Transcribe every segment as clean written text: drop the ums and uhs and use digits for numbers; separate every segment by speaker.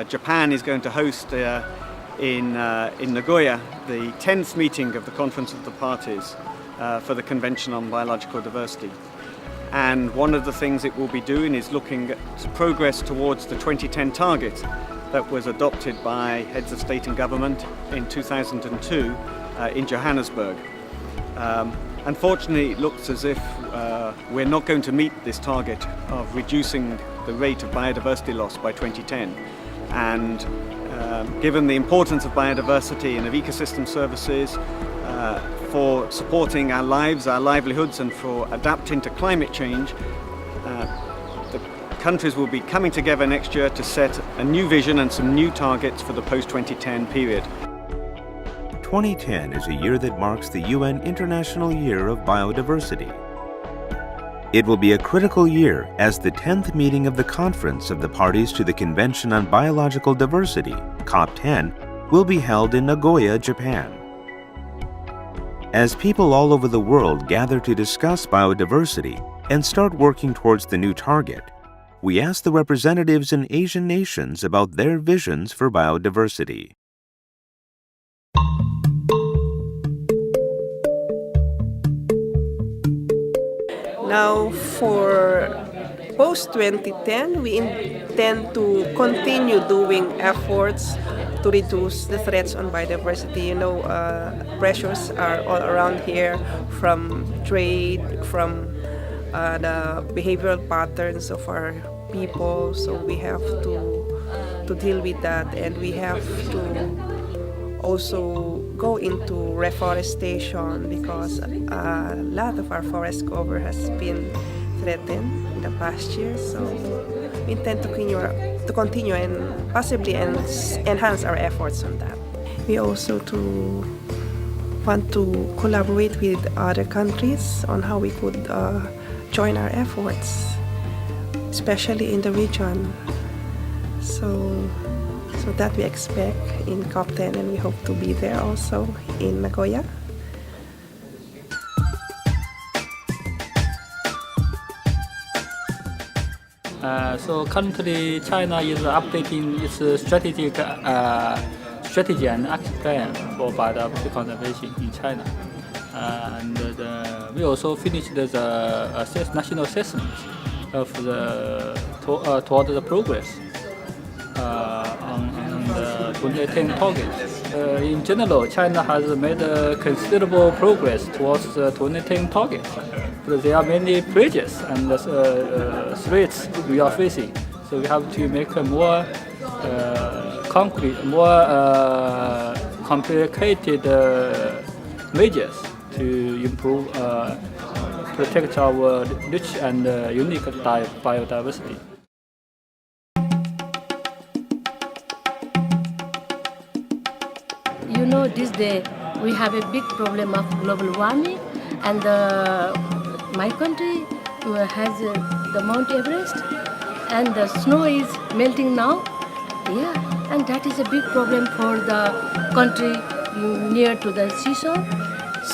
Speaker 1: Japan is going to host in Nagoya the 10th meeting of the Conference of the Parties for the Convention on Biological Diversity. And one of the things it will be doing is looking at progress towards the 2010 target that was adopted by heads of state and government in 2002 in Johannesburg. Unfortunately, it looks as if we're not going to meet this target of reducing the rate of biodiversity loss by 2010. And given the importance of biodiversity and of ecosystem services for supporting our lives, our livelihoods, and for adapting to climate change, the countries will be coming together next year to set a new vision and some new targets for the post-2010 period.
Speaker 2: 2010 is a year that marks the UN International Year of Biodiversity. It will be a critical year as the 10th meeting of the Conference of the Parties to the Convention on Biological Diversity, COP10, will be held in Nagoya, Japan. As people all over the world gather to discuss biodiversity and start working towards the new target, we asked the representatives in Asian nations about their visions for biodiversity.
Speaker 3: Now, for post-2010, we intend to continue doing efforts to reduce the threats on biodiversity. Pressures are all around here, from trade, from the behavioral patterns of our people. So we have to deal with that, and we have to also go into reforestation because a lot of our forest cover has been threatened in the past years. So we intend to continue and possibly enhance our efforts on that. We also want to collaborate with other countries on how we could join our efforts, especially in the region. So that we expect in COP10, and we hope to be there also in Nagoya.
Speaker 4: So currently, China is updating its strategy and action plan for biodiversity conservation in China. And we also finished the national assessment of toward the progress on the 2010 targets. In general, China has made considerable progress towards the 2010 targets, but there are many pressures and threats we are facing. So we have to make more concrete, more complicated measures to improve, protect our rich and unique biodiversity.
Speaker 5: This day we have a big problem of global warming, and my country has the Mount Everest, and the snow is melting now. Yeah, and that is a big problem for the country near to the seashore.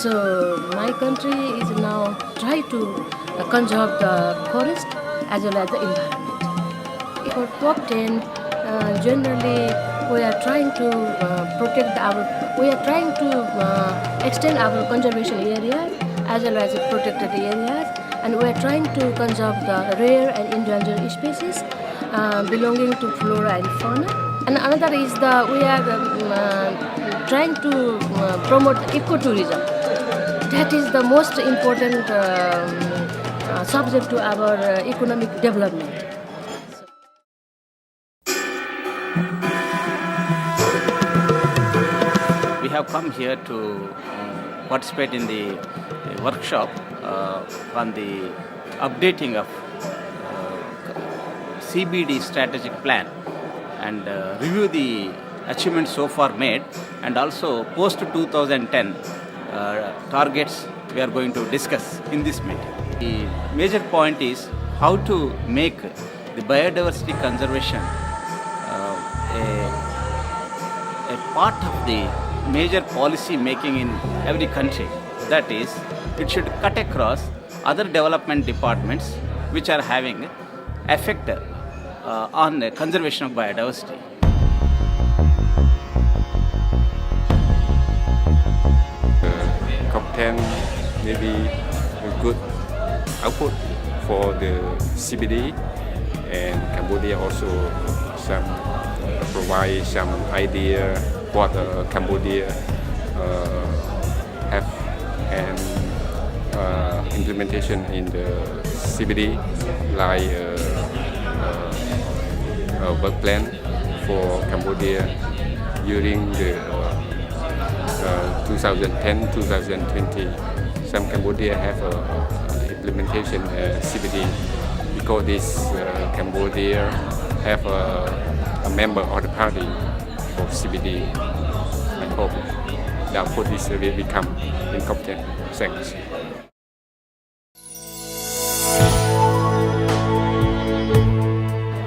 Speaker 5: So my country is now trying to conserve the forest as well as the environment. For COP10, generally we are trying to extend our conservation areas as well as protected areas, and we are trying to conserve the rare and endangered species belonging to flora and fauna. And another is we are trying to promote ecotourism. That is the most important subject to our economic development.
Speaker 6: We have come here to participate in the workshop on the updating of CBD strategic plan and review the achievements so far made, and also post 2010 targets we are going to discuss in this meeting. The major point is how to make the biodiversity conservation a part of the major policy making in every country. That is, it should cut across other development departments which are having effect on the conservation of biodiversity.
Speaker 7: COP10 maybe a good output for the CBD, and Cambodia also some provide some idea what Cambodia have an implementation in the CBD, like a work plan for Cambodia during the 2010-2020. Some Cambodia have implementation CBD because this Cambodia have a member of the party for CBD. I hope the output this will become in COP10. Thanks.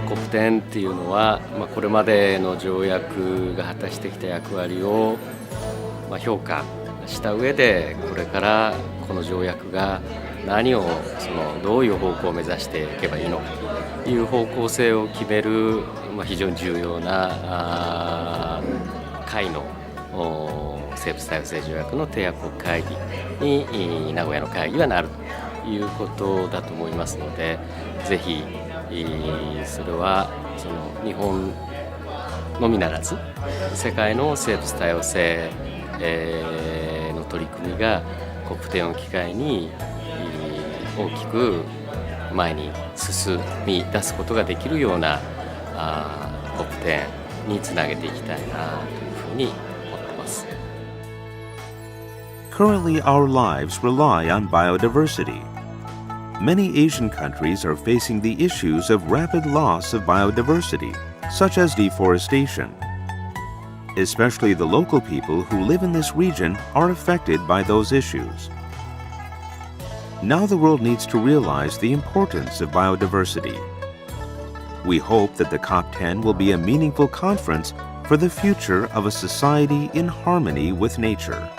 Speaker 8: COP10 っていうのは、これまでの条約が果たしてきた役割を、評価した上で、これからこの条約が何をどういう方向を目指していけばいいのかという方向性を決める、非常に重要な会の生物多様性条約の締約国会議に名古屋の会議はなるということだと思いますので、ぜひそれは日本のみならず世界の生物多様性の取り組みが COP10 を機会に大きく前に進み出すことができるようなCOP10 につなげていきたいなというふうに思っています。
Speaker 2: Currently, our lives rely on biodiversity. Many Asian countries are facing the issues of rapid loss of biodiversity, such as deforestation. Especially the local people who live in this region are affected by those issues. Now the world needs to realize the importance of biodiversity. We hope that the COP10 will be a meaningful conference for the future of a society in harmony with nature.